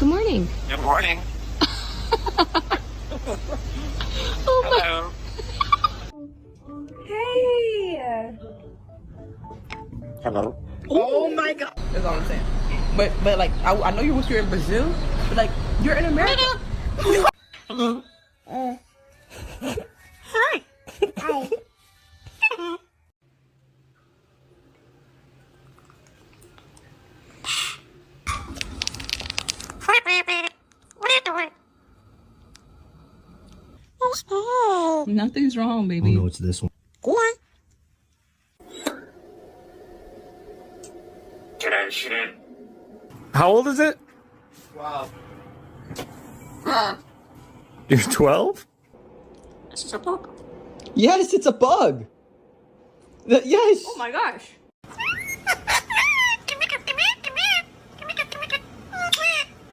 Good morning. Good morning. Oh my. Hello. Hey. Hello. Oh my God. That's all I'm saying. But like I know you wish you were in Brazil, but like you're in America. Hi. Hi. Hi, baby. What are you doing? Nothing's wrong, baby. Oh no, it's this one. Go on. Get out of shit. How old is it? Wow. You're 12? This is a book. Yes, it's a bug. Yes. Oh my gosh.